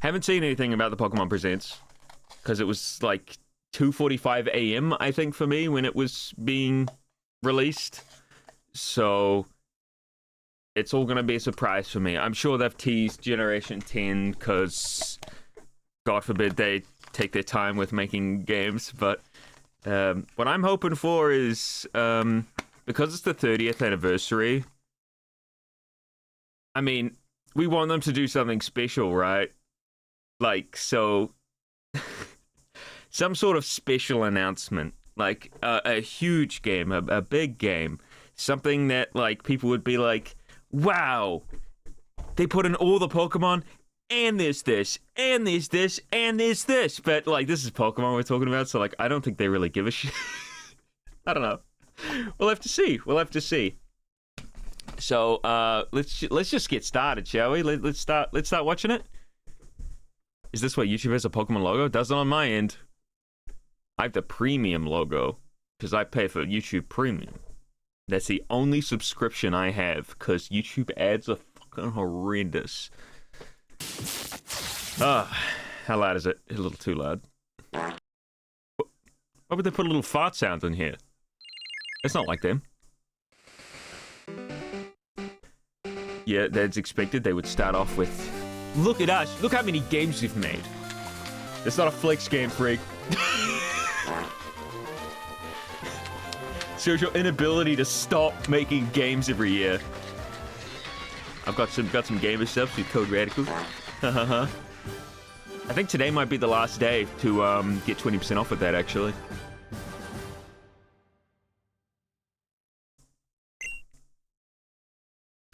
Haven't seen anything about the Pokemon Presents because it was like 2:45 a.m. I think for me when it was being released. So it's all gonna be a surprise for me. I'm sure they've teased Generation 10 because God forbid they take their time with making games. But what I'm hoping for is because it's the 30th anniversary. I mean, we want them to do something special, right? Like, so some sort of special announcement, like a huge game, a big game, something that like people would be like, wow, they put in all the Pokemon, and there's this, and there's this, and there's this. But like, this is Pokemon we're talking about, so like, I don't think they really give a shit. I don't know. We'll have to see. We'll have to see. So let's just get started, shall we? Let's start watching it. Is this what YouTube has a Pokemon logo? It doesn't on my end. I have the premium logo because I pay for YouTube Premium. That's the only subscription I have because YouTube ads are fucking horrendous. How loud is it? A little too loud. Why would they put a little fart sound in here? It's not like them. Yeah, that's expected. They would start off with, look at us. Look how many games we've made. It's not a flex game, freak. Shows your inability to stop making games every year. I've got some gamer stuff with Code Radical. I think today might be the last day to get 20% off with that, actually.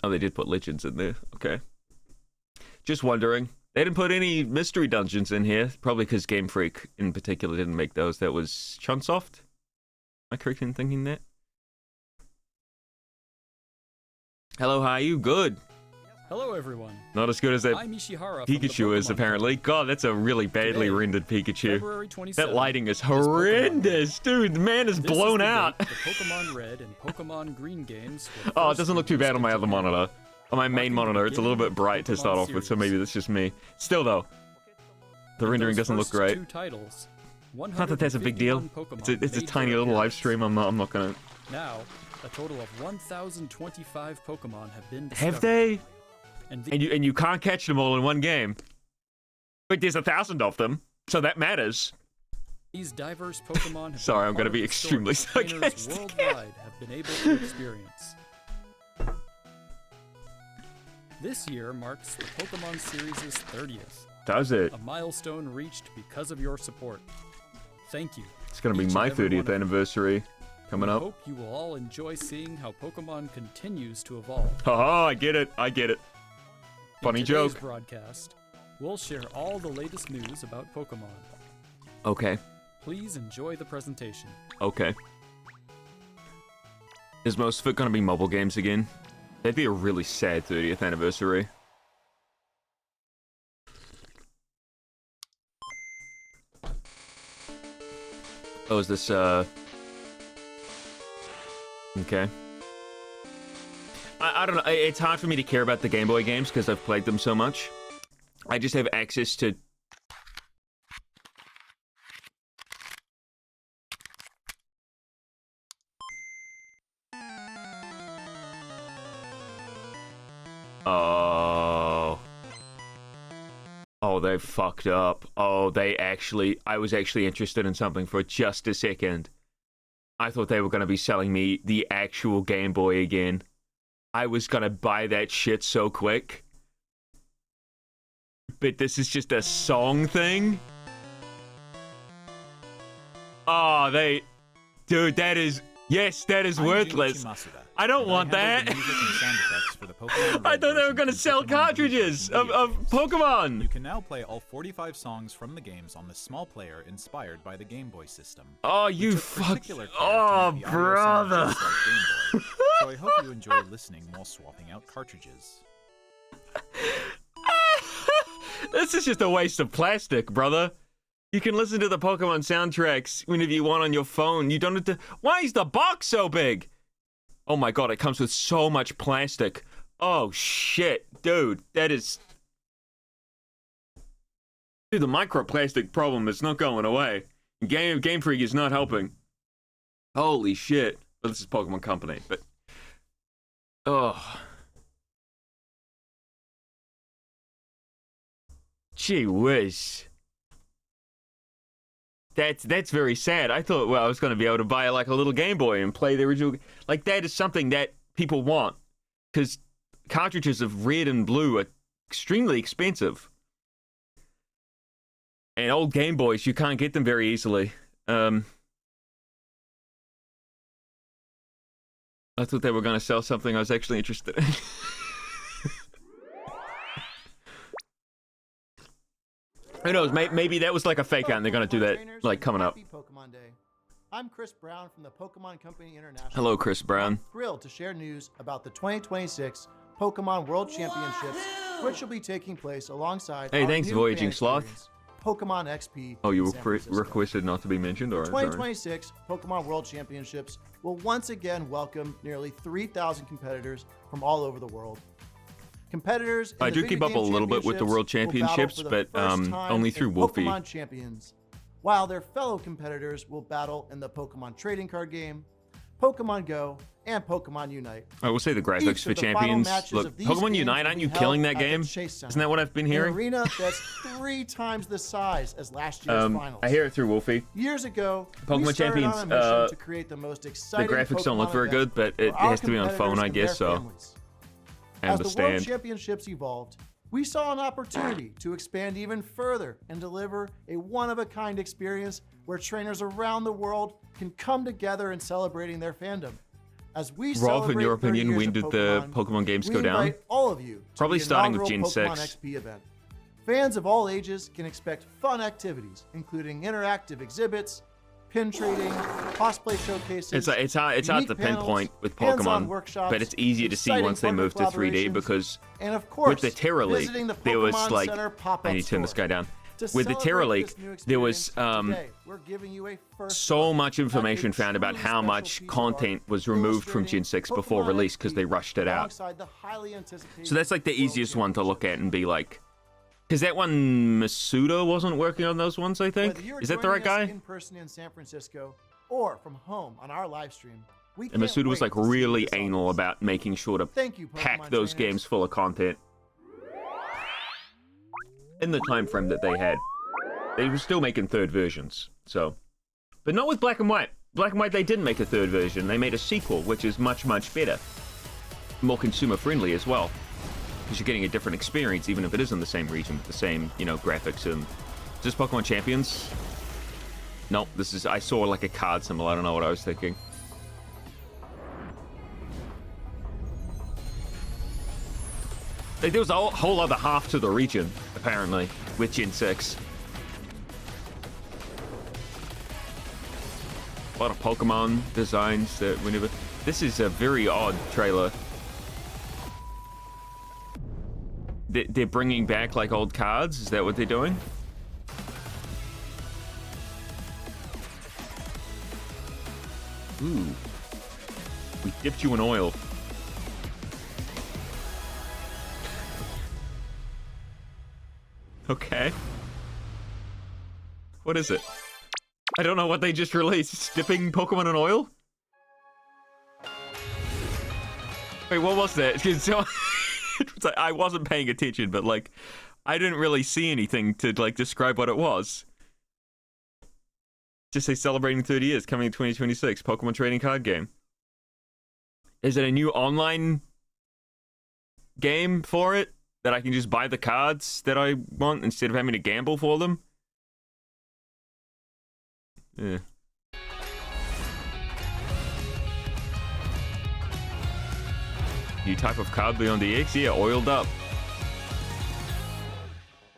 Oh, they did put Legends in there. Okay. Just wondering. They didn't put any mystery dungeons in here. Probably because Game Freak in particular didn't make those. That was Chunsoft? Am I correct in thinking that? Hello, how are you? Good. Hello, everyone. Not as good as that I'm Ishihara Pikachu is, apparently. God, that's a really badly rendered Pikachu. February 27th, that lighting is horrendous. Dude, the man is blown out. The Pokemon Red and Pokemon Green games. Oh, it doesn't look too bad on my other monitor. On my main monitor, it's a little bit bright to start off with, so maybe that's just me. Still, though, the rendering doesn't look great. Not that that's a big deal. It's a tiny little live stream. I'm not gonna. Now, a total of 1,025 Pokemon have been discovered. Have they? And you can't catch them all in one game. But there's 1,000 of them, so that matters. These diverse Pokemon have Sorry, I'm gonna be extremely sarcastic. Worldwide have been able to experience. This year marks the Pokemon series' 30th. Does it? A milestone reached because of your support. Thank you. It's gonna be my 30th anniversary coming up. I hope you will all enjoy seeing how Pokemon continues to evolve. Haha, I get it. I get it. Funny joke. In today's broadcast, we'll share all the latest news about Pokemon. Okay. Please enjoy the presentation. Okay. Is most of it gonna be mobile games again? That'd be a really sad 30th anniversary. Oh, is this, okay. I don't know. It's hard for me to care about the Game Boy games because I've played them so much. I just have access to... Oh. Oh, they fucked up. Oh, they actually... I was actually interested in something for just a second. I thought they were going to be selling me the actual Game Boy again. I was gonna buy that shit so quick. But this is just a song thing? Oh, they... Dude, that is... Yes, that is worthless. I don't want that. I thought they were gonna sell cartridges of Pokemon. You can now play all 45 songs from the games on the small player inspired by the Game Boy system. Oh, you fuck... Oh, brother. So I hope you enjoy listening while swapping out cartridges. This is just a waste of plastic, brother. You can listen to the Pokemon soundtracks whenever you want on your phone. You don't have to... Why is the box so big? Oh my god, it comes with so much plastic. Oh shit, dude, that is... Dude, the microplastic problem is not going away. Game Freak is not helping. Holy shit. Well, this is Pokemon Company, but... Oh. Gee whiz. That's very sad. I thought, well, I was going to be able to buy like a little Game Boy and play the original. Like, that is something that people want. Because cartridges of red and blue are extremely expensive. And old Game Boys, you can't get them very easily. I thought they were going to sell something I was actually interested in. Who knows? Maybe that was like a fake out and they're going to do that like coming up. Pokemon Day. I'm Chris Brown from the Pokemon Company International. Hello, Chris Brown. I'm thrilled to share news about the 2026 Pokemon World Championships, which will be taking place alongside Hey, our thanks, new Voyaging fan Sloth. experience, Pokemon XP. Oh, you in San Francisco. requested not to be mentioned? Or 2026 Pokemon World Championships will once again welcome nearly 3,000 competitors from all over the world. Competitors in I the do video keep up a game little bit with the World championships Championships, will battle but for the first time only in through Wolfie. Pokemon Champions, while their fellow competitors will battle in the Pokemon trading card game, Pokemon Go, and Pokemon Unite. I will say the graphics Each for of the final Champions. matches Look, of these Pokemon games Unite, will aren't be you held killing that at the game? Chase Center, Isn't that what I've been an hearing? arena that's 3 times the size as last year's finals. I hear it through Wolfie. Years ago, Pokemon we started Champions, on a mission to create the most The exciting graphics don't look Pokemon very good, event but it for our has to be on phone, competitors I and guess, their so families. I As the World understand. Championships evolved, we saw an opportunity to expand even further and deliver a one-of-a-kind experience where trainers around the world can come together in celebrating their fandom. As we Rolf, in celebrate your 30 opinion, years when of did the Pokemon games we go down? invite all of you to Probably the starting with inaugural Gen Pokemon 6. XP event. Fans of all ages can expect fun activities, including interactive exhibits, pin trading, cosplay showcases. It's hard to unique panels, pinpoint with hands-on Pokemon, workshops, but it's easier to see exciting once they partner move to 3D collaborations, because and of course, with the Terra League, visiting the there was Pokemon like Center pop-up I need to turn this store. guy down. To With the Terra celebrate League, this new there was experience, today, we're giving you a first so look much at information a found about truly how special much piece of content art was removed from illustrating Gen 6 before Pokemon release because they XP rushed it out. alongside the highly anticipated So that's like the World easiest one to look at Championships. and be like, because that one Masuda wasn't working on those ones, I think. Whether you're Is that the right joining us guy? in person in San Francisco or from home on our live stream, we And can't Masuda was wait like to see really this anal audience. about making sure to Thank you, pack Pokemon those trainers. games full of content in the time frame that they had. They were still making third versions, so. But not with Black and White. Black and White, they didn't make a third version. They made a sequel, which is much, much better. More consumer-friendly as well. Because you're getting a different experience, even if it is in the same region with the same, graphics. And is this Pokemon Champions? Nope, this is... I saw like a card symbol. I don't know what I was thinking. Like, there was a whole other half to the region, apparently, with Gen 6. A lot of Pokemon designs that whenever... This is a very odd trailer. They're bringing back, like, old cards? Is that what they're doing? Ooh. We dipped you in oil. Okay. What is it? I don't know what they just released. Dipping Pokemon in oil? Wait, what was that? So, it's like, I wasn't paying attention, but like, I didn't really see anything to like describe what it was. Just say celebrating 30 years, coming in 2026, Pokemon trading card game. Is it a new online game for it? That I can just buy the cards that I want instead of having to gamble for them? Yeah. New type of card beyond the X? Yeah, oiled up.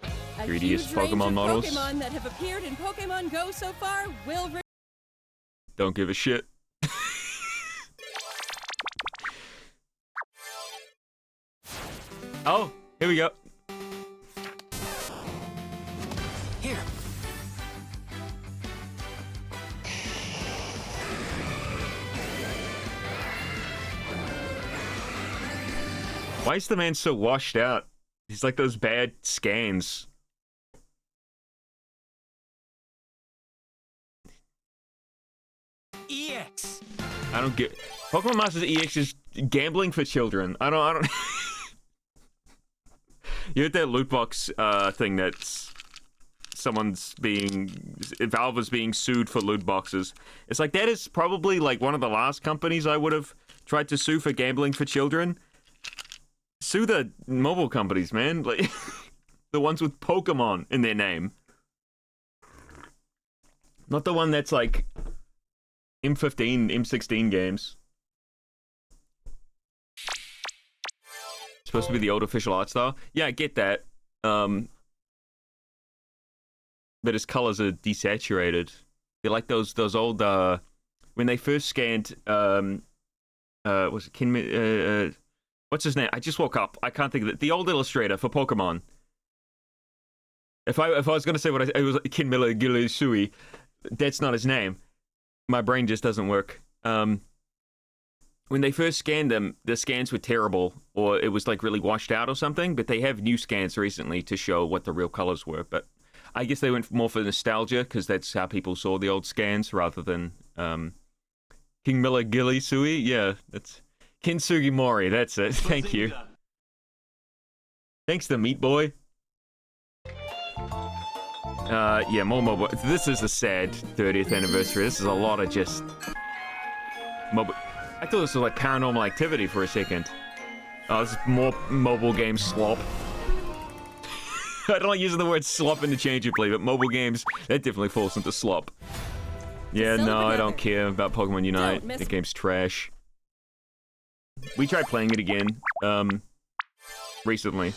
A 3DS huge range Pokemon of models. Pokemon that have appeared in Pokemon Go so far will Don't give a shit. Oh, here we go. Here. Why is the man so washed out? He's like those bad scans. EX. I don't get Pokemon Masters EX is gambling for children. I don't. You heard that loot box thing that's Valve is being sued for loot boxes. It's like that is probably like one of the last companies I would have tried to sue for gambling for children. Sue the mobile companies, man. Like the ones with Pokemon in their name. Not the one that's like M15, M16 games. Supposed to be the old official art style. Yeah, I get that. But his colors are desaturated. They're like those old when they first scanned was it what's his name? I just woke up. I can't think of it. The old illustrator for Pokemon. If I was gonna say it was Kinmilla Gilisui, that's not his name. My brain just doesn't work. When they first scanned them, the scans were terrible, or it was like really washed out or something, but they have new scans recently to show what the real colors were. But I guess they went more for nostalgia, because that's how people saw the old scans, rather than King Miller Gilly Sui. Yeah, that's Kintsugi Mori, that's it. Thank you. Thanks to Meat Boy. Yeah, more mobile. This is a sad 30th anniversary. This is a lot of just mobile. I thought this was like Paranormal Activity for a second. Oh, this is more mobile game slop. I don't like using the word slop interchangeably, but mobile games, that definitely falls into slop. Yeah, no, I don't care about Pokemon Unite. The game's trash. We tried playing it again, recently.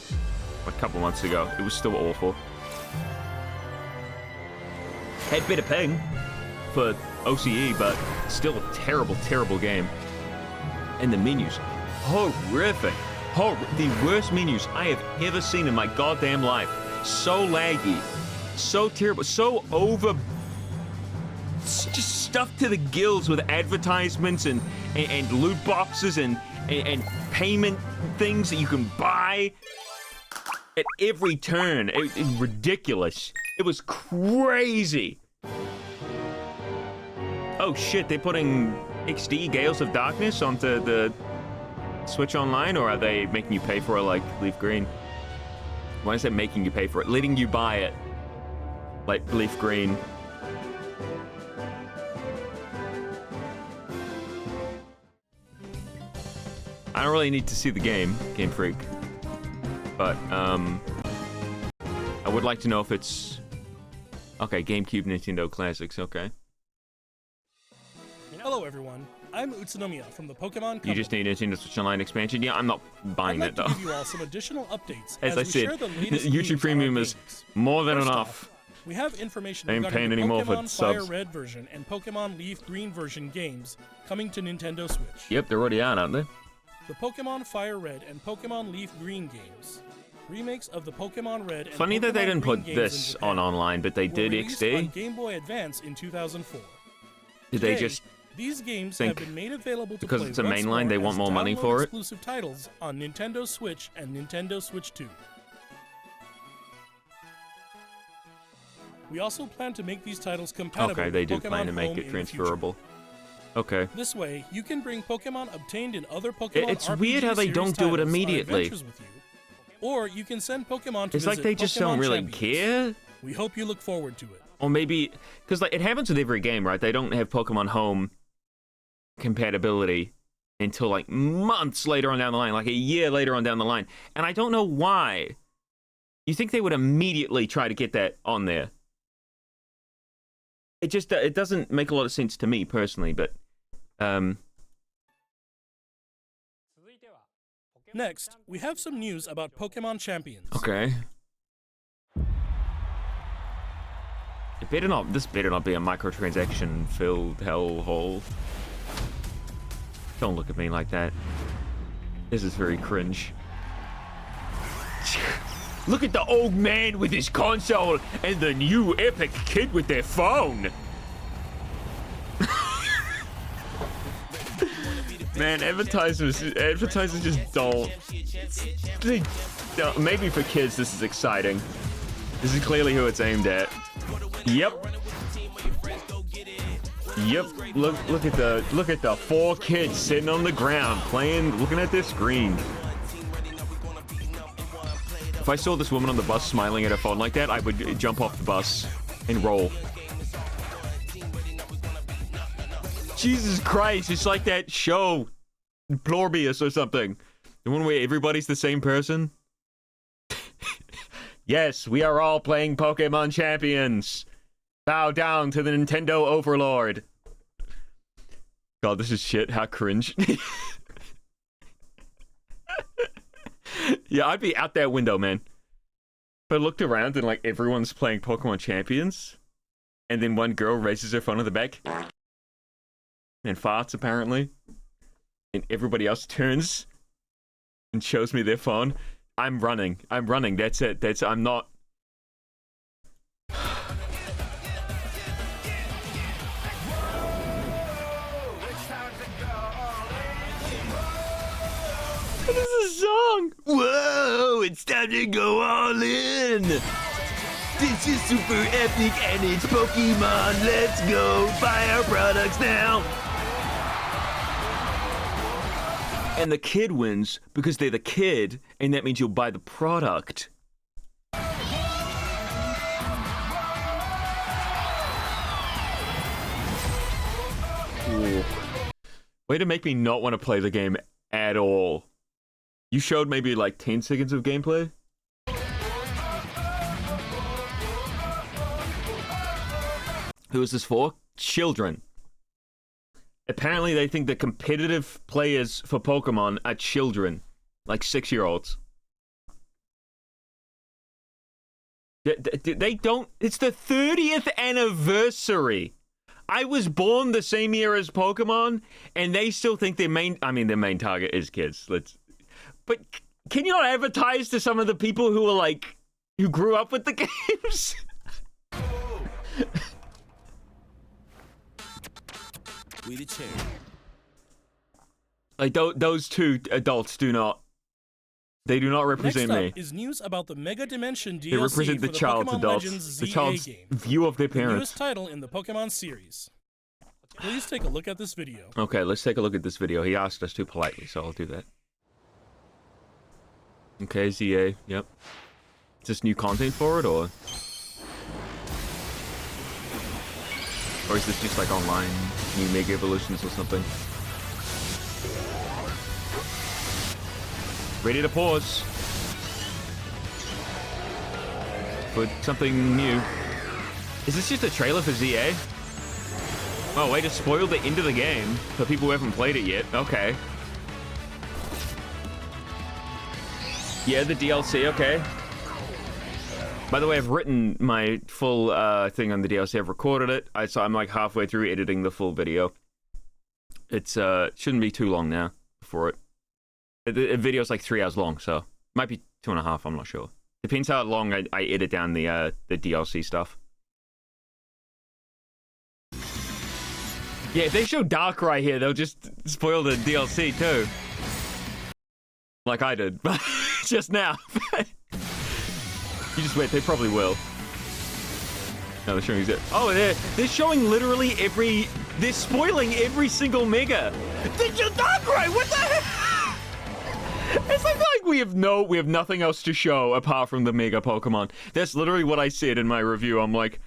A couple months ago. It was still awful. Had better ping for OCE, but still a terrible, terrible game. And the menus, horrific. The worst menus I have ever seen in my goddamn life. So laggy, so terrible, so over, just stuffed to the gills with advertisements and loot boxes and payment things that you can buy at every turn. It was ridiculous. It was crazy. Oh shit, they're putting XD Gales of Darkness onto the Switch Online, or are they making you pay for it like Leaf Green? Why is that making you pay for it? Letting you buy it like Leaf Green. I don't really need to see the game, Game Freak. But, I would like to know if it's... Okay, GameCube, Nintendo Classics, okay. Hello everyone, I'm Utsunomiya from the Pokemon Company. You just need Nintendo Switch Online expansion? Yeah, I'm not buying that though. I'd like to give you all some additional updates as I said, YouTube Premium is more than enough. We have information I ain't regarding paying the any more for Pokemon subs. Fire Red version and Pokemon Leaf Green version games coming to Nintendo Switch. Yep, they're already out, aren't they? The Pokemon Fire Red and Pokemon Leaf Green games. Remakes of the Pokemon Red and Funny Pokemon that they didn't Green put games this in Japan on online, but they were did released XD. on Game Boy Advance in 2004. Did Today, they just these games think have been made available to because play it's a once mainline, more they want as more money for it? exclusive titles on Nintendo Switch and Nintendo Switch 2. We also plan to make these titles compatible Okay, they with do Pokemon plan to make Home it in the future. transferable. Okay. This way, you can bring Pokemon obtained in other Pokemon It's RPG weird how they series don't do it titles on immediately. adventures with you. Or you can send Pokemon to It's like visit they just Pokemon don't really Champions. care. We hope you look forward to it. Or maybe, because like it happens with every game, right? They don't have Pokemon Home compatibility until like months later on down the line, like a year later on down the line. And I don't know why. You think they would immediately try to get that on there? It just it doesn't make a lot of sense to me personally, but Next, we have some news about Pokemon Champions. okay. This better not be a microtransaction filled hellhole. Don't look at me like that. This is very cringe. Look at the old man with his console and the new epic kid with their phone. Man, advertisers just don't. Maybe for kids this is exciting. This is clearly who it's aimed at. Yep. Yep. Look at the 4 kids sitting on the ground playing, looking at their screen. If I saw this woman on the bus smiling at her phone like that, I would jump off the bus and roll. Jesus Christ, it's like that show, Plorbius or something. The one where everybody's the same person. Yes, we are all playing Pokemon Champions. Bow down to the Nintendo Overlord. God, this is shit. How cringe. Yeah, I'd be out that window, man. But I looked around and, like, everyone's playing Pokemon Champions. And then one girl raises her phone in the back. And farts, apparently. And everybody else turns and shows me their phone. I'm running. That's it. I'm not... This is a song! Whoa, it's time to go all in! This is super epic and it's Pokemon. Let's go buy our products now! And the kid wins because they're the kid, and that means you'll buy the product. Ooh. Way to make me not want to play the game at all. You showed maybe like 10 seconds of gameplay? Who is this for? Children. Apparently they think the competitive players for Pokemon are children. Like 6-year-olds. They don't... It's the 30th anniversary. I was born the same year as Pokemon, and they still think their main... I mean, their main target is kids. But can you not advertise to some of the people who are like... who grew up with the games? We the chair. Like, those two adults do not... They do not represent Next me. up is news about the Mega Dimension DLC They represent the for child's Pokemon adults. Legends The ZA child's game, view of their the newest parents. title in the Pokemon series. Please take a look at this video. Okay, let's take a look at this video. He asked us to politely, so I'll do that. Okay, ZA, yep. Is this new content for it, or is this just like online new Mega Evolutions or something? Ready to pause. But something new. Is this just a trailer for ZA? Oh, way to spoil the end of the game for people who haven't played it yet. Okay. Yeah, the DLC, okay. By the way, I've written my full thing on the DLC. I've recorded it. So I'm like halfway through editing the full video. It's shouldn't be too long now before it. The video's like 3 hours long, so might be 2.5. I'm not sure. Depends how long I edit down the DLC stuff. Yeah, if they show Darkrai here, they'll just spoil the DLC too. Like I did, just now. You just wait, they probably will. No, they're showing it. Oh, they're showing literally every... They're spoiling every single Mega. Did you Darkrai? What the heck? It's like we have nothing else to show apart from the Mega Pokemon. That's literally what I said in my review. I'm like,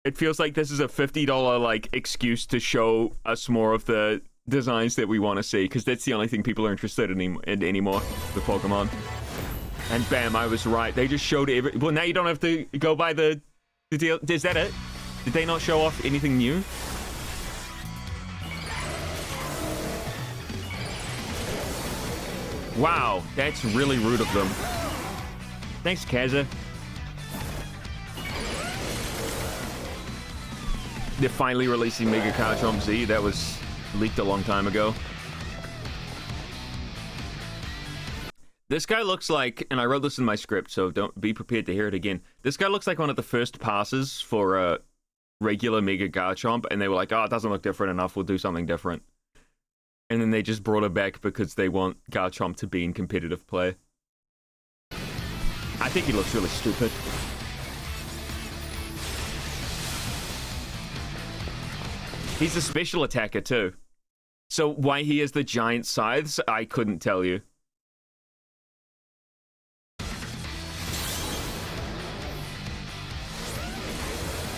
it feels like this is a $50 like excuse to show us more of the designs that we want to see, because that's the only thing people are interested in anymore with Pokemon. And bam, I was right. They just showed every... Well, now you don't have to go by the deal. Is that it? Did they not show off anything new? Wow, that's really rude of them. Thanks, Kaza. They're finally releasing Mega Garchomp Z. That was leaked a long time ago. This guy looks like, and I wrote this in my script, so don't be prepared to hear it again. This guy looks like one of the first passes for a regular Mega Garchomp, and they were like, oh, it doesn't look different enough, we'll do something different. And then they just brought it back because they want Garchomp to be in competitive play. I think he looks really stupid. He's a special attacker too. So why he has the giant scythes, I couldn't tell you. I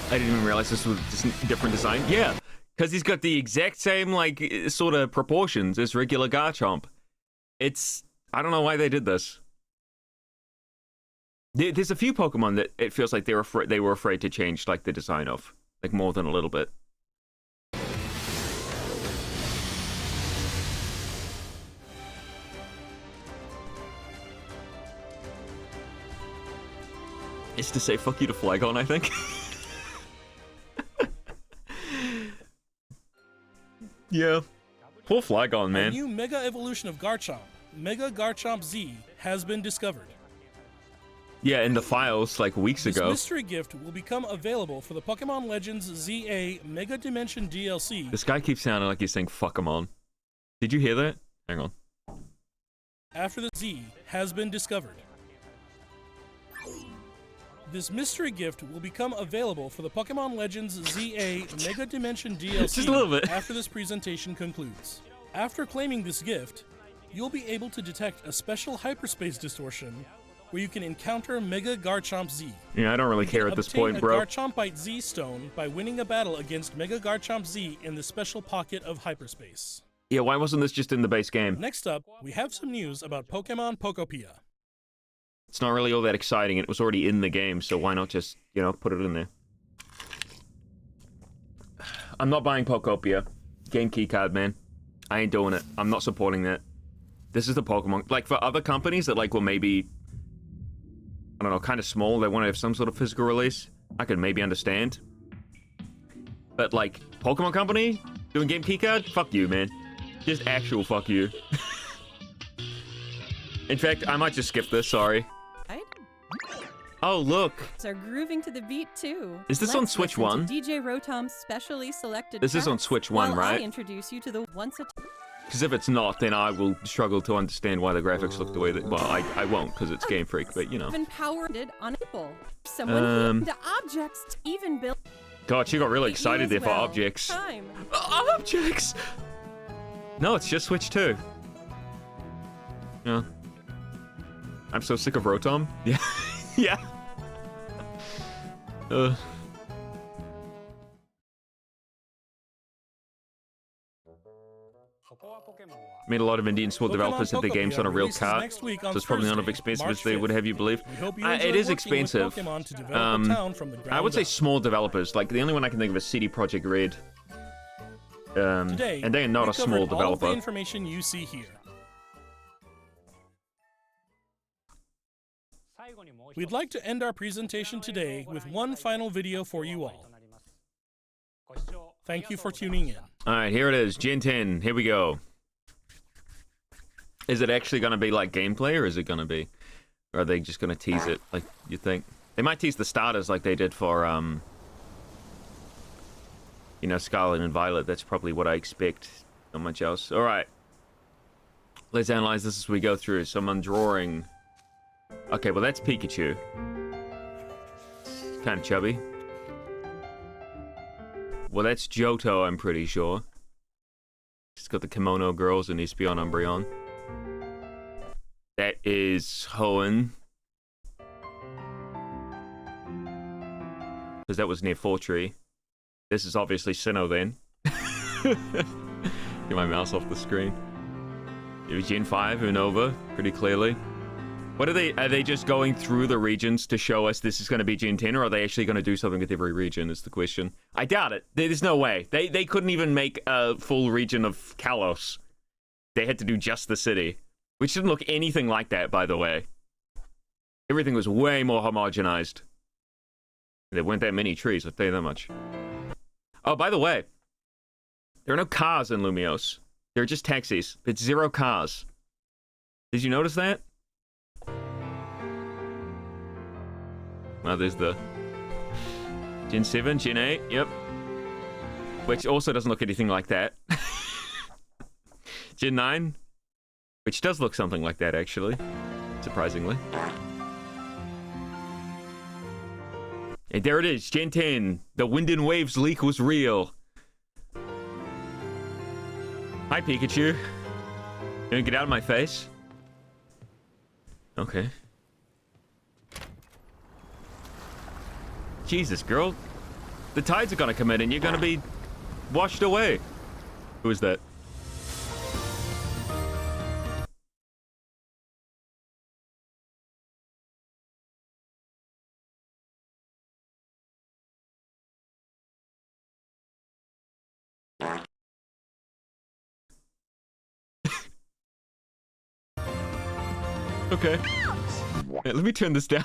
didn't even realize this was just a different design. Yeah, because he's got the exact same, like, sort of proportions as regular Garchomp. It's... I don't know why they did this. There's a few Pokemon that it feels like they were afraid to change, like, the design of. Like, more than a little bit. It's to say fuck you to Flygon, I think. Yeah. Poor Flygon, A man. new Mega Evolution of Garchomp, Mega Garchomp Z, has been discovered. Yeah, in the files, like, weeks This ago. mystery gift will become available for the Pokemon Legends ZA Mega Dimension DLC. This guy keeps sounding like he's saying fuck him on. Did you hear that? Hang on. After the Z has been discovered. This mystery gift will become available for the Pokemon Legends ZA Mega Dimension DLC Just a little bit. after this presentation concludes. After claiming this gift, you'll be able to detect a special hyperspace distortion where you can encounter Mega Garchomp Z. Yeah, I don't really care at this point, bro. Obtain a Garchompite Z stone by winning a battle against Mega Garchomp Z in the special pocket of hyperspace. Yeah, why wasn't this just in the base game? Next up, we have some news about Pokemon Pokopia. It's not really all that exciting. It was already in the game, so why not just, you know, put it in there? I'm not buying Pokopia. Game keycard, man. I ain't doing it. I'm not supporting that. This is the Pokemon. Like, for other companies that, like, were maybe, I don't know, kind of small, they want to have some sort of physical release, I could maybe understand. But, like, Pokemon Company doing game keycard? Fuck you, man. Just actual fuck you. In fact, I might just skip this, sorry. Right? Oh, look. Are grooving to the beat too. Is this on Let's Switch listen 1? to DJ Rotom's specially selected This is on tracks Switch 1, while right? I introduce you to the once a Because if it's not, then I will struggle to understand why the graphics look the way that... Well, I won't, because it's Game Freak, but, you know. empowered on people. Someone Um, the objects to even build God, she got really excited there for well. objects. Time. Objects! No, it's just Switch 2. Yeah. I'm so sick of Rotom. Yeah. Yeah. Made a lot of indie and small Pokemon developers have their games on a real releases cart, next week so on it's probably not as Thursday, expensive March as they would 5th. have you believe. We hope you It enjoy is working with expensive. Pokemon to develop a town from the I would ground say up. small developers. Like, the only one I can think of is CD Projekt Red. Today, and they are not we a small covered all of the developer. information you see here. We'd like to end our presentation today with one final video for you all. Thank you for tuning in. Alright, here it is. Gen 10. Here we go. Is it actually going to be like gameplay, or is it going to be... Or are they just going to tease it, like you think? They might tease the starters like they did for, you know, Scarlet and Violet. That's probably what I expect. Not much else. Alright. Let's analyze this as we go through. Someone drawing... Okay, well that's Pikachu. Kind of chubby. Well, that's Johto, I'm pretty sure. He's got the kimono girls and Espeon Umbreon. That is Hoenn. Because that was near Fortree. This is obviously Sinnoh then. Get my mouse off the screen. It was Gen 5, Unova, pretty clearly. What are they just going through the regions to show us this is going to be Gen 10, or are they actually going to do something with every region is the question. I doubt it. There's no way. They couldn't even make a full region of Kalos. They had to do just the city. Which didn't look anything like that, by the way. Everything was way more homogenized. There weren't that many trees, I'll tell you that much. Oh, by the way, there are no cars in Lumiose. They're just taxis. It's 0 cars. Did you notice that? Well, there's the Gen 7, Gen 8, yep. Which also doesn't look anything like that. Gen 9, which does look something like that, actually. Surprisingly. And there it is, Gen 10. The wind and waves leak was real. Hi, Pikachu. You gonna get out of my face? Okay. Jesus, girl. The tides are gonna come in and you're gonna be washed away. Who is that? Okay. Hey, let me turn this down.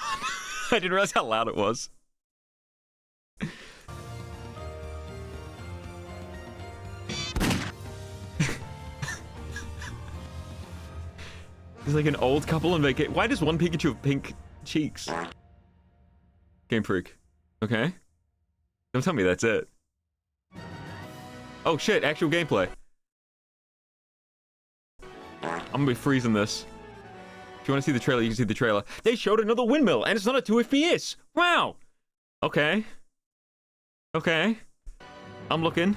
I didn't realize how loud it was. He's like an old couple and make it. Why does one Pikachu have pink cheeks? Game Freak. Okay. Don't tell me that's it. Oh shit, actual gameplay. I'm gonna be freezing this. If you want to see the trailer, you can see the trailer. They showed another windmill, and it's not a 2 FPS. Wow. Okay. Okay. I'm looking.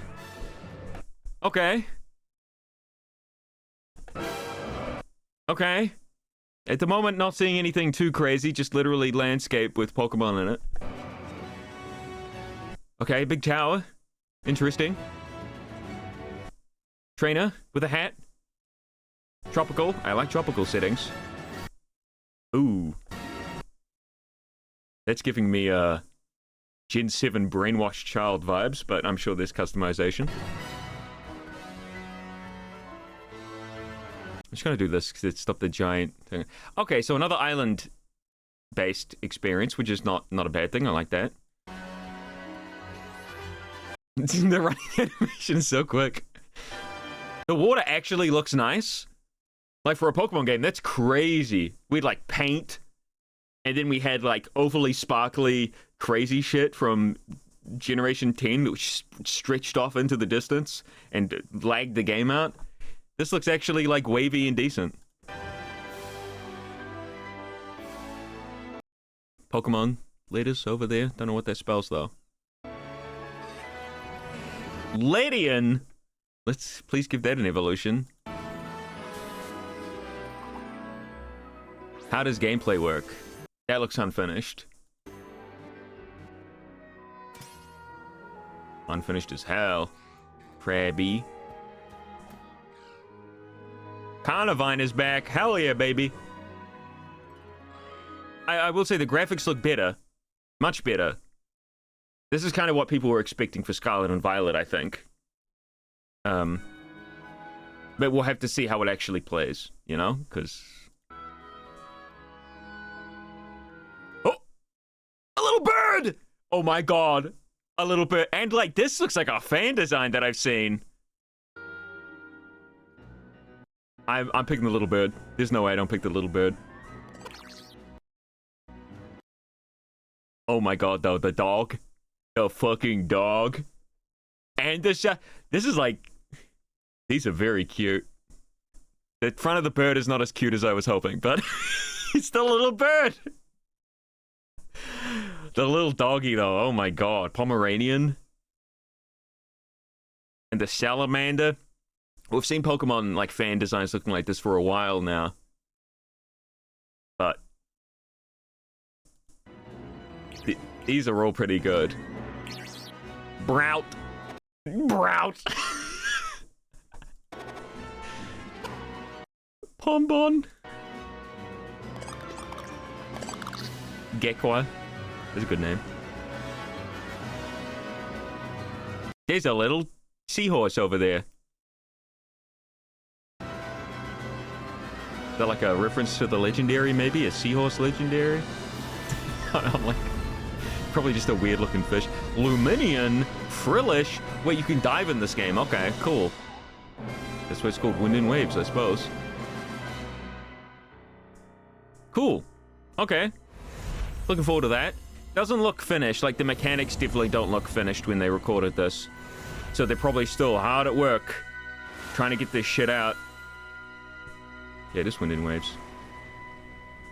Okay. Okay. At the moment, not seeing anything too crazy, just literally landscape with Pokemon in it. Okay, big tower. Interesting. Trainer with a hat. Tropical. I like tropical settings. Ooh. That's giving me, Gen 7 brainwashed child vibes, but I'm sure there's customization. I'm just gonna do this because it stopped the giant thing. Okay, so another island-based experience, which is not a bad thing. I like that. The running animation is so quick. The water actually looks nice. Like, for a Pokemon game, that's crazy. We had, like, paint, and then we had, like, overly sparkly, crazy shit from Generation 10, which stretched off into the distance and lagged the game out. This looks actually, like, wavy and decent. Pokemon leaders over there. Don't know what that spells, though. Ladian! Let's please give that an evolution. How does gameplay work? That looks unfinished. Unfinished as hell. Krabby. Carnivine is back. Hell yeah, baby. I will say the graphics look better. Much better. This is kind of what people were expecting for Scarlet and Violet, I think. But we'll have to see how it actually plays, you know? Because... Oh! A little bird! Oh my god. A little bird. And, like, this looks like a fan design that I've seen. I'm picking the little bird. There's no way I don't pick the little bird. Oh my god, though. The dog. The fucking dog. And this is like... These are very cute. The front of the bird is not as cute as I was hoping, but... It's the little bird! The little doggy, though. Oh my god. Pomeranian. And the salamander. We've seen Pokemon, like, fan designs looking like this for a while now. But... These are all pretty good. Brout. Brout. Pombon. Gekwa. That's a good name. There's a little seahorse over there. Is that like a reference to the legendary, maybe? A seahorse legendary? I'm like... Probably just a weird looking fish. Luminian, Frillish. Wait, you can dive in this game. Okay, cool. That's why it's called Wind and Waves, I suppose. Cool. Okay. Looking forward to that. Doesn't look finished. Like, the mechanics definitely don't look finished when they recorded this. So they're probably still hard at work trying to get this shit out. Yeah, it is Wind and Waves.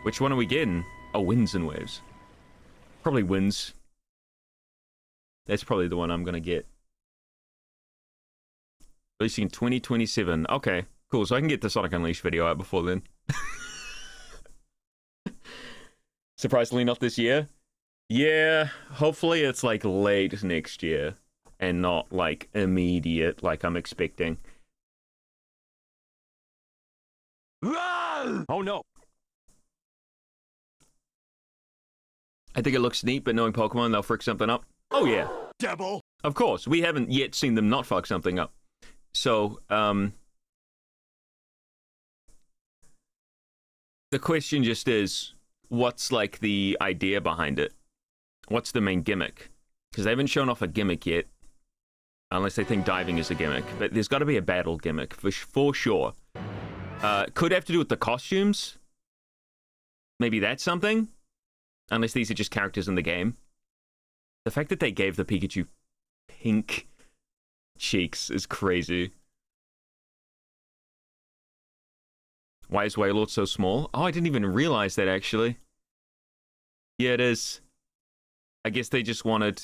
Which one are we getting? Oh, Winds and Waves. Probably Winds. That's probably the one I'm gonna get. Releasing in 2027. Okay, cool. So I can get the Sonic Unleashed video out before then. Surprisingly, not this year. Yeah, hopefully it's like late next year and not like immediate, like I'm expecting. Oh no! I think it looks neat, but knowing Pokemon, they'll frick something up. Oh yeah, Devil! of course. We haven't yet seen them not fuck something up. So, the question just is, what's like the idea behind it? What's the main gimmick? Because they haven't shown off a gimmick yet, unless they think diving is a gimmick. But there's got to be a battle gimmick for sure. Could have to do with the costumes. Maybe that's something. Unless these are just characters in the game. The fact that they gave the Pikachu pink cheeks is crazy. Why is Wailord so small? Oh, I didn't even realize that, actually. Yeah, it is. I guess they just wanted...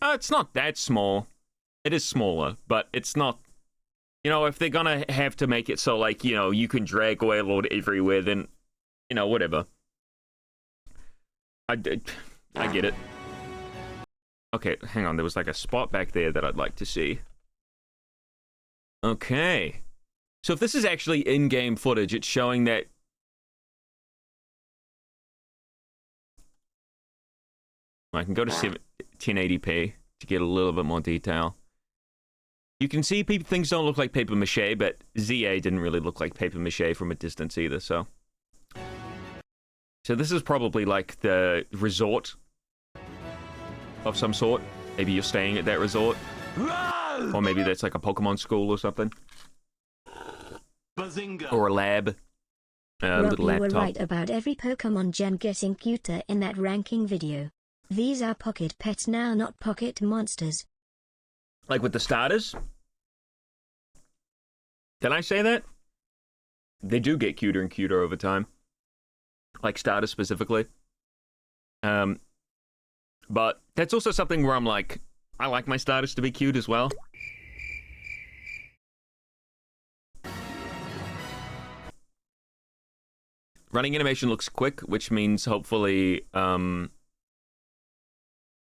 it's not that small. It is smaller, but it's not... You know, if they're gonna have to make it so, like, you know, you can drag Wailord everywhere, then, you know, whatever. I get it. Okay, hang on. There was, like, a spot back there that I'd like to see. Okay. So if this is actually in-game footage, it's showing that... I can go to 1080p to get a little bit more detail. You can see things don't look like paper mache, but ZA didn't really look like paper mache from a distance either, so... So this is probably like the resort of some sort. Maybe you're staying at that resort. Or maybe that's like a Pokemon school or something. Bazinga! Or a lab. Rob, Little you were laptop. right about every Pokemon gen getting cuter in that ranking video. These are pocket pets now, not pocket monsters. Like with the starters? Did I say that? They do get cuter and cuter over time. Like starters specifically. But that's also something where I'm like, I like my starters to be cute as well. Running animation looks quick, which means hopefully,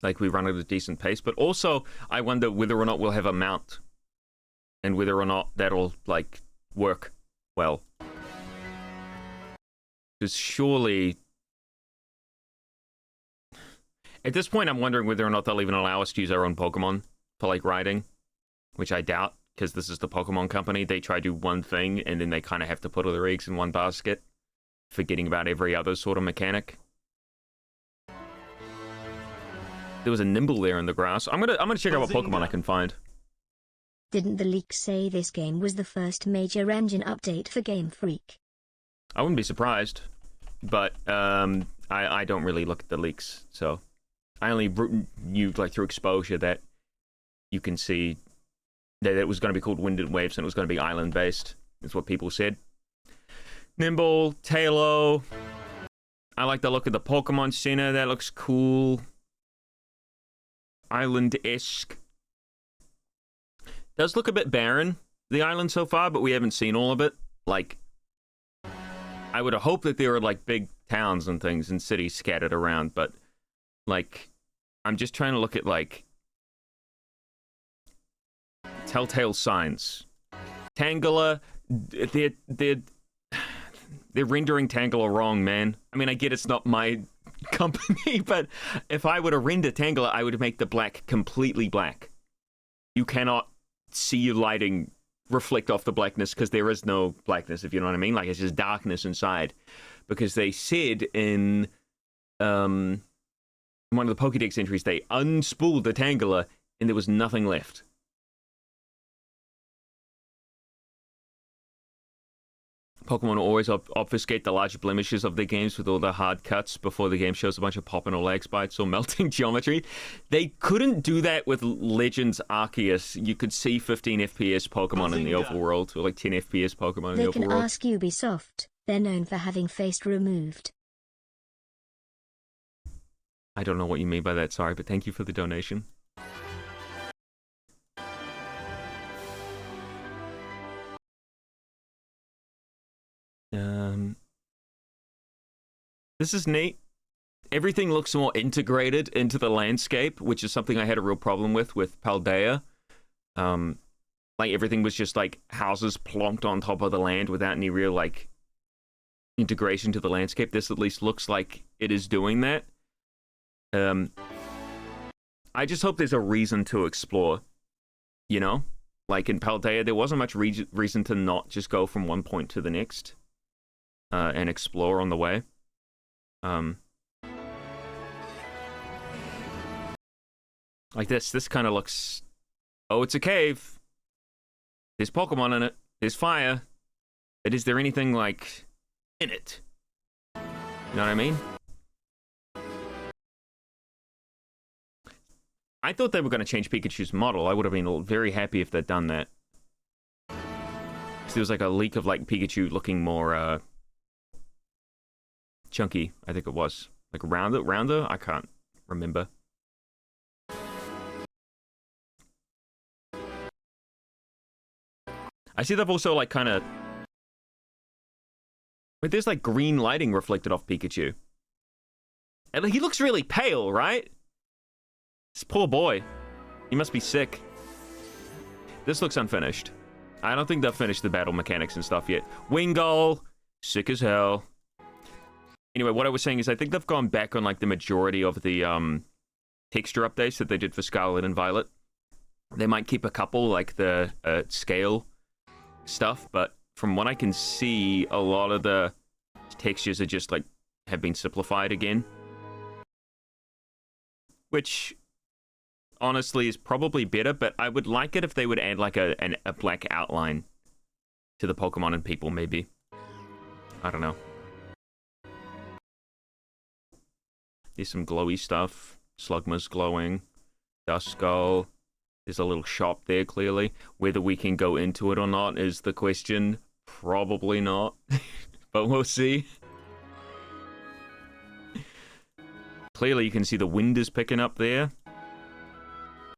like we run at a decent pace. But also, I wonder whether or not we'll have a mount. And whether or not that'll, like, work well. Because surely... At this point, I'm wondering whether or not they'll even allow us to use our own Pokemon for, like, riding. Which I doubt, because this is the Pokemon company. They try to do one thing, and then they kind of have to put all their eggs in one basket. Forgetting about every other sort of mechanic. There was a Nimble there in the grass. I'm gonna check out what Pokemon I can find. Didn't the leak say this game was the first major engine update for Game Freak? I wouldn't be surprised, but I don't really look at the leaks, so I only knew like through exposure that you can see that it was going to be called Wind and Waves and it was going to be island based. Is what people said. Nimble, Tailo. I like the look of the Pokemon Center. That looks cool. Island-esque. Does look a bit barren, the island so far, but we haven't seen all of it. Like, I would have hoped that there were, like, big towns and things and cities scattered around, but, like, I'm just trying to look at, like, telltale signs. Tangela, they're rendering Tangela wrong, man. I mean, I get it's not my company, but if I were to render Tangela, I would make the black completely black. You cannot see your lighting reflect off the blackness because there is no blackness, if you know what I mean. Like, it's just darkness inside. Because they said in one of the Pokédex entries, they unspooled the Tangela and there was nothing left. Pokemon always obfuscate the large blemishes of their games with all the hard cuts before the game shows a bunch of popping or lag spikes or melting geometry. They couldn't do that with Legends Arceus. You could see 15 FPS Pokemon in the overworld, or like 10 FPS Pokemon in the overworld. They can ask Ubisoft. They're known for having face removed. I don't know what you mean by that, sorry, but thank you for the donation. This is neat. Everything looks more integrated into the landscape, which is something I had a real problem with Paldea. Like everything was just like houses plonked on top of the land without any real like integration to the landscape. This at least looks like it is doing that. I just hope there's a reason to explore, you know? Like in Paldea, there wasn't much reason to not just go from one point to the next and explore on the way. Like this kind of looks... Oh, it's a cave. There's Pokemon in it. There's fire. But is there anything, like, in it? You know what I mean? I thought they were going to change Pikachu's model. I would have been very happy if they'd done that. So there was, like, a leak of, like, Pikachu looking more, chunky, I think it was. Like, rounder? I can't remember. I see they've also, like, kind of... Wait, there's, like, green lighting reflected off Pikachu. And like, he looks really pale, right? This poor boy. He must be sick. This looks unfinished. I don't think they've finished the battle mechanics and stuff yet. Wingull, sick as hell. Anyway, what I was saying is I think they've gone back on, like, the majority of the, texture updates that they did for Scarlet and Violet. They might keep a couple, like the, scale stuff, but from what I can see, a lot of the textures are just like have been simplified again, which honestly is probably better. But I would like it if they would add like a black outline to the Pokemon and people, maybe. I don't know. There's some glowy stuff. Slugma's glowing. Duskull. There's a little shop there, clearly. Whether we can go into it or not is the question. Probably not. But we'll see. Clearly, you can see the wind is picking up there.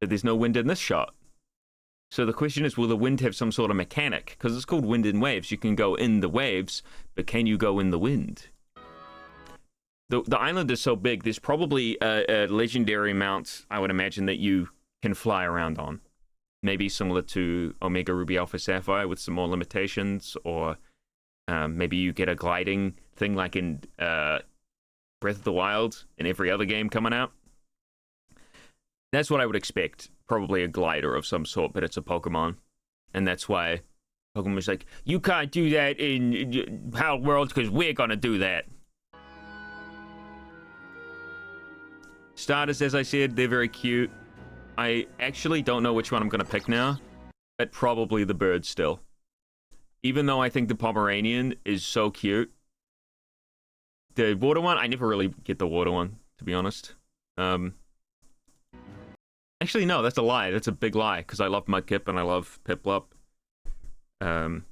But there's no wind in this shot. So the question is, will the wind have some sort of mechanic? Because it's called Wind in Waves. You can go in the waves, but can you go in the wind? The island is so big, there's probably a legendary mount, I would imagine, that you can fly around on. Maybe similar to Omega Ruby Alpha Sapphire with some more limitations, or maybe you get a gliding thing like in Breath of the Wild and every other game coming out. That's what I would expect. Probably a glider of some sort, but it's a Pokemon. And that's why Pokemon's like, you can't do that in Wild Worlds because we're gonna do that. Starters, as I said, they're very cute. I actually don't know which one I'm going to pick now, but probably the bird still. Even though I think the Pomeranian is so cute. The water one, I never really get the water one, to be honest. Actually, no, that's a lie. That's a big lie, because I love Mudkip and I love Piplup. And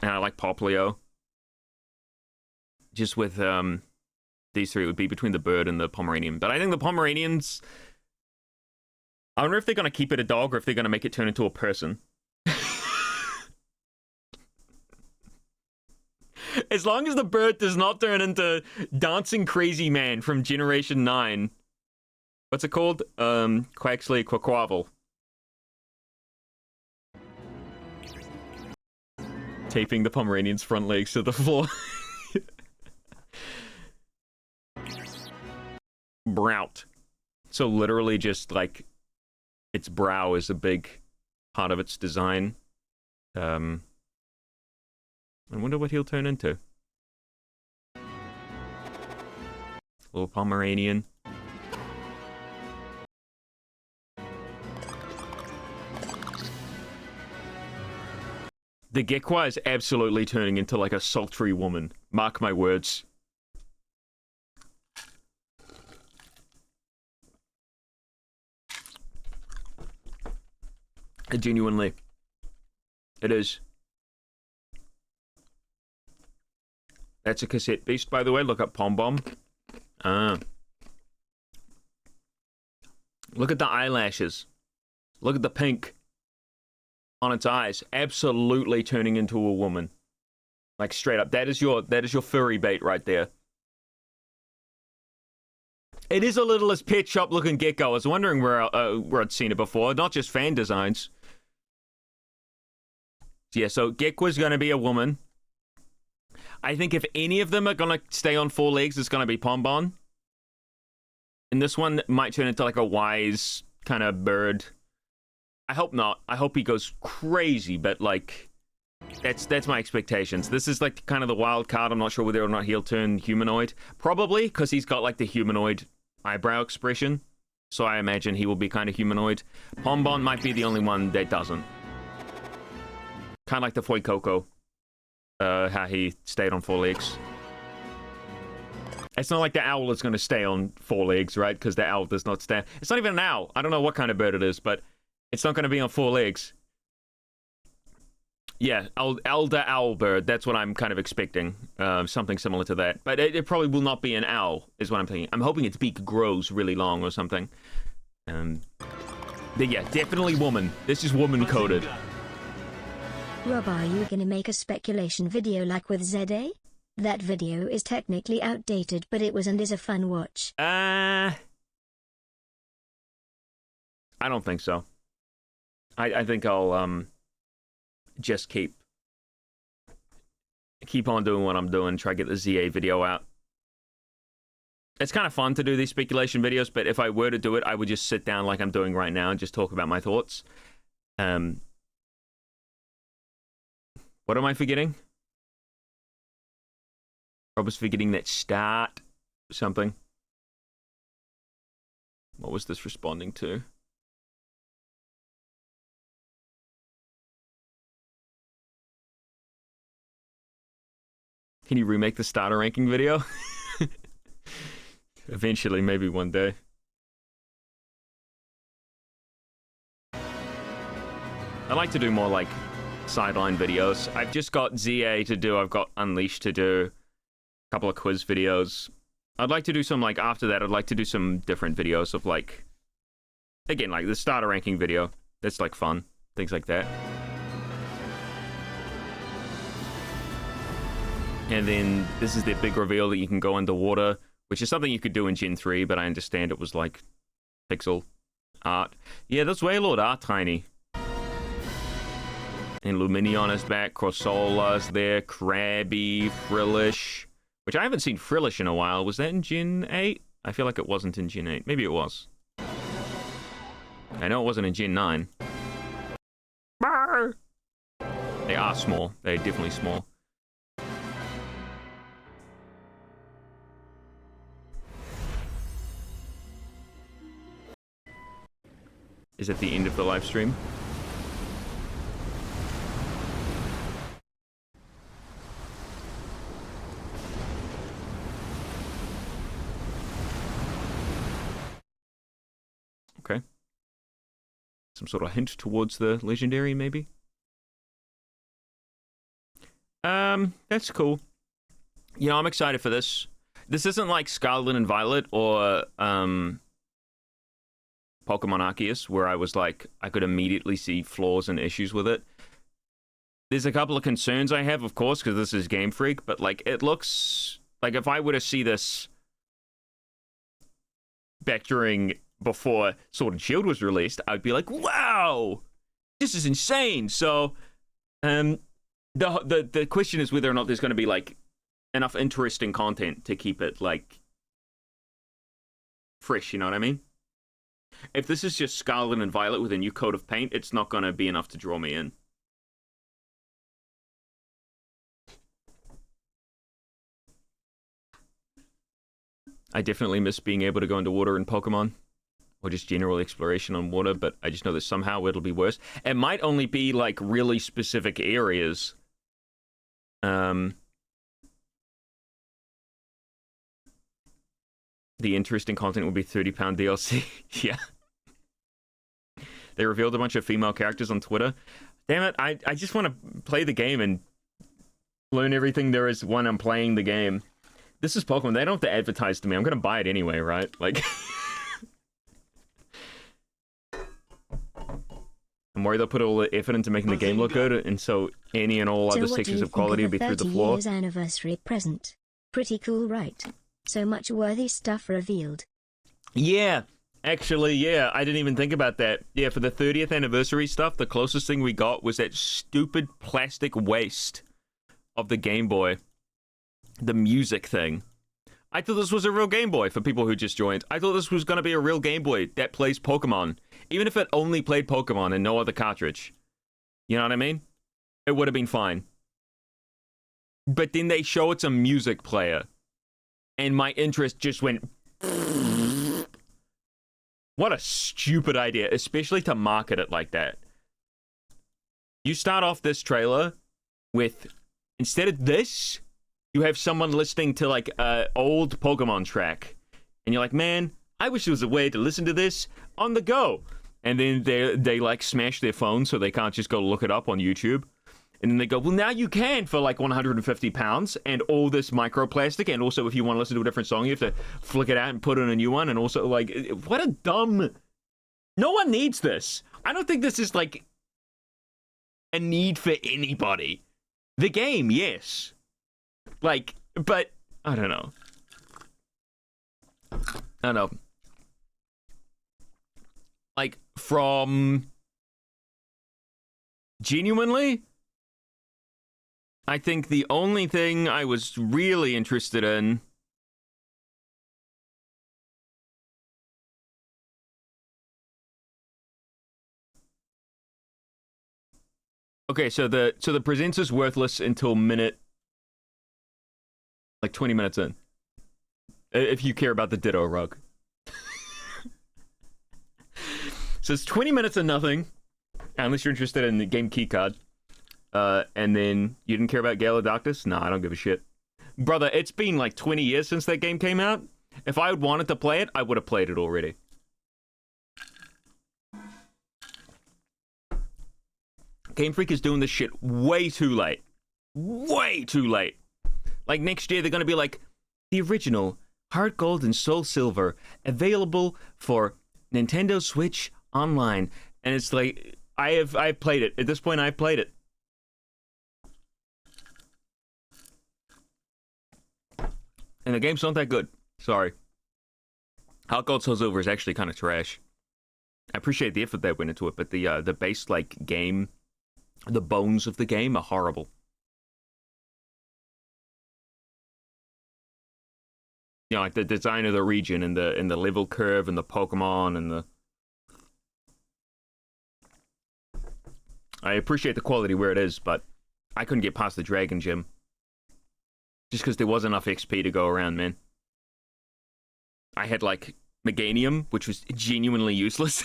I like Poplio. Just with, these three, it would be between the bird and the Pomeranian. But I think the Pomeranians... I wonder if they're going to keep it a dog or if they're going to make it turn into a person. As long as the bird does not turn into Dancing Crazy Man from Generation 9. What's it called? Quaxley Quaquavel. Taping the Pomeranian's front legs to the floor. Brout. So literally just like its brow is a big part of its design. I wonder what he'll turn into. Little Pomeranian. The Gekwa is absolutely turning into like a sultry woman. Mark my words. Genuinely. It is. That's a cassette beast, by the way. Look up Pom Bomb. Look at the eyelashes. Look at the pink on its eyes. Absolutely turning into a woman. Like straight up. That is your furry bait right there. It is a little as pet shop looking gecko. I was wondering where I'd seen it before, not just fan designs. Yeah, so Gekwa's going to be a woman. I think if any of them are going to stay on 4 legs, it's going to be Pombon. And this one might turn into like a wise kind of bird. I hope not. I hope he goes crazy, but like that's my expectations. This is like kind of the wild card. I'm not sure whether or not he'll turn humanoid. Probably because he's got like the humanoid eyebrow expression. So I imagine he will be kind of humanoid. Pombon might be the only one that doesn't. Kind of like the Foy Coco. How he stayed on 4 legs. It's not like the owl is going to stay on 4 legs, right? Because the owl does not stand. It's not even an owl. I don't know what kind of bird it is, but it's not going to be on 4 legs. Yeah, elder owl bird. That's what I'm kind of expecting. Something similar to that. But it probably will not be an owl, is what I'm thinking. I'm hoping its beak grows really long or something. But yeah, definitely woman. This is woman coded. Rob, are you gonna make a speculation video like with ZA? That video is technically outdated, but it was and is a fun watch. I don't think so. I think I'll just keep on doing what I'm doing, try to get the ZA video out. It's kind of fun to do these speculation videos, but if I were to do it, I would just sit down like I'm doing right now and just talk about my thoughts. What am I forgetting? Rob was forgetting that start something. What was this responding to? Can you remake the starter ranking video? Eventually, maybe one day. I like to do more like sideline videos. I've just got ZA to do. I've got Unleashed to do. A couple of quiz videos. I'd like to do some like after that. I'd like to do some different videos of like, again, like the starter ranking video. That's like fun. Things like that. And then this is the big reveal that you can go underwater, which is something you could do in Gen 3, but I understand it was like pixel art. Yeah, those Wailord are tiny. And Luminion is back, Crossola's there, Krabby, Frillish, which I haven't seen Frillish in a while. Was that in Gen 8? I feel like it wasn't in Gen 8. Maybe it was. I know it wasn't in Gen 9. Brr! They are small. They're definitely small. Is it the end of the live stream? Okay. Some sort of hint towards the legendary, maybe? That's cool. You know, I'm excited for this. This isn't like Scarlet and Violet or, Pokemon Arceus, where I was like, I could immediately see flaws and issues with it. There's a couple of concerns I have, of course, because this is Game Freak, but like, it looks like if I were to see this back during before Sword and Shield was released, I'd be like, wow, this is insane. So, the question is whether or not there's going to be like enough interesting content to keep it like fresh, you know what I mean? If this is just Scarlet and Violet with a new coat of paint, it's not going to be enough to draw me in. I definitely miss being able to go into water in Pokemon, or just general exploration on water, but I just know that somehow it'll be worse. It might only be like really specific areas. The interesting content will be £30 DLC. Yeah. They revealed a bunch of female characters on Twitter. Damn it, I just want to play the game and learn everything there is when I'm playing the game. This is Pokemon. They don't have to advertise to me. I'm going to buy it anyway, right? Like... I'm worried they'll put all the effort into making the game look good, and so any and all So other what do sections you of quality will think be of through the the 30 floor. years anniversary present? Pretty cool, right? So much worthy stuff revealed. Yeah, actually, yeah, I didn't even think about that. Yeah, for the 30th anniversary stuff, the closest thing we got was that stupid plastic waste of the Game Boy. The music thing. I thought this was a real Game Boy for people who just joined. I thought this was going to be a real Game Boy that plays Pokemon. Even if it only played Pokemon and no other cartridge. You know what I mean? It would have been fine. But then they show it's a music player. And my interest just went... What a stupid idea, especially to market it like that. You start off this trailer with, instead of this, you have someone listening to like an old Pokemon track. And you're like, man, I wish there was a way to listen to this on the go. And then they like smash their phone so they can't just go look it up on YouTube. And then they go, well, now you can for like 150 pounds and all this microplastic. And also, if you want to listen to a different song, you have to flick it out and put in a new one. And also, like, what a dumb... No one needs this. I don't think this is like a need for anybody. The game, yes. Like, but I don't know. I don't know. Like, from... Genuinely... I think the only thing I was really interested in... Okay, so the presenter's worthless until minute... Like 20 minutes in. If you care about the Ditto rug. So it's 20 minutes of nothing. Unless you're interested in the game keycard. And then you didn't care about Gale of Darkness? Nah, I don't give a shit. Brother, it's been like 20 years since that game came out. If I wanted to play it, I would have played it already. Game Freak is doing this shit way too late. Way too late. Like next year, they're going to be like, the original Heart Gold and Soul Silver available for Nintendo Switch Online. And it's like, I've played it. At this point, I've played it. And the game's not that good. Sorry. Heart Gold Soul Silver is actually kind of trash. I appreciate the effort that went into it, but the base like game, the bones of the game are horrible. You know, like the design of the region and the level curve and the Pokemon and the... I appreciate the quality where it is, but I couldn't get past the Dragon Gym. Just because there wasn't enough XP to go around, man. I had, like, Meganium, which was genuinely useless.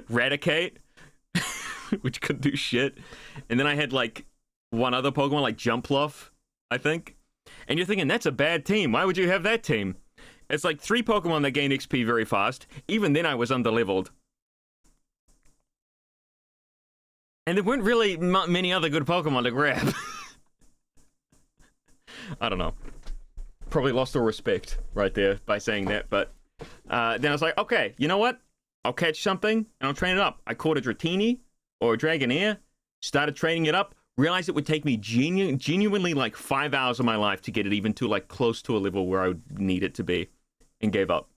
Raticate, which couldn't do shit. And then I had, like, one other Pokemon, like Jumpluff, I think. And you're thinking, that's a bad team. Why would you have that team? It's like 3 Pokemon that gain XP very fast. Even then, I was underleveled. And there weren't really many other good Pokemon to grab. I don't know. Probably lost all respect right there by saying that, but then I was like, okay, you know what? I'll catch something and I'll train it up. I caught a Dratini or a Dragonair, started training it up, realized it would take me genuinely like 5 hours of my life to get it even to like close to a level where I would need it to be, and gave up.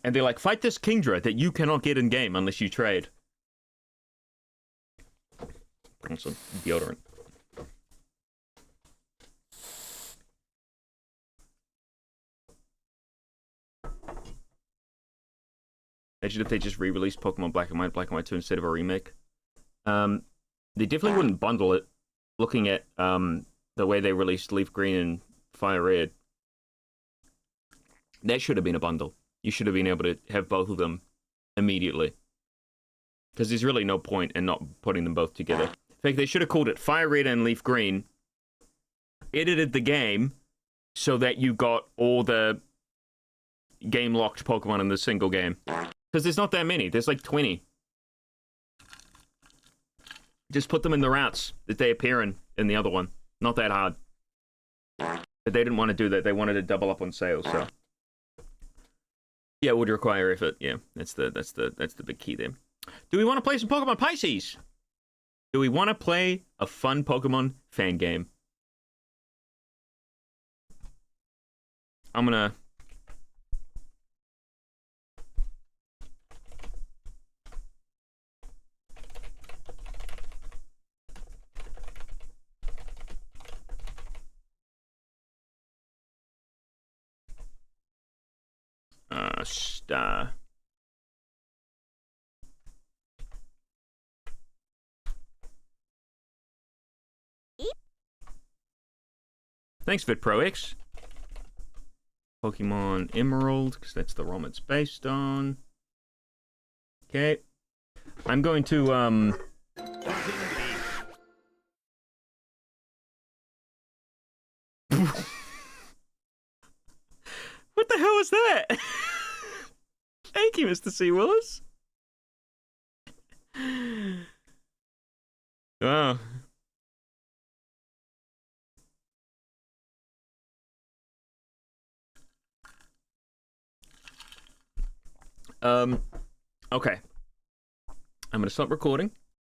And they're like, fight this Kingdra that you cannot get in game unless you trade. Bring some deodorant. Imagine if they just re-released Pokemon Black and White 2 instead of a remake. They definitely wouldn't bundle it, looking at the way they released Leaf Green and Fire Red. That should have been a bundle. You should have been able to have both of them immediately. Because there's really no point in not putting them both together. In fact, they should have called it Fire Red and Leaf Green, edited the game so that you got all the game-locked Pokemon in the single game. Because there's not that many. There's like 20. Just put them in the routes that they appear in the other one. Not that hard. But they didn't want to do that. They wanted to double up on sales, so. Yeah, it would require effort. Yeah, that's the big key there. Do we want to play some Pokemon Pisces? Do we want to play a fun Pokemon fan game? I'm gonna... Star. Thanks, VitProX. Pokemon Emerald, because that's the ROM it's based on. Okay. I'm going to, What the hell was that? Thank you, Mr. C. Willis. Wow. Okay. I'm gonna stop recording.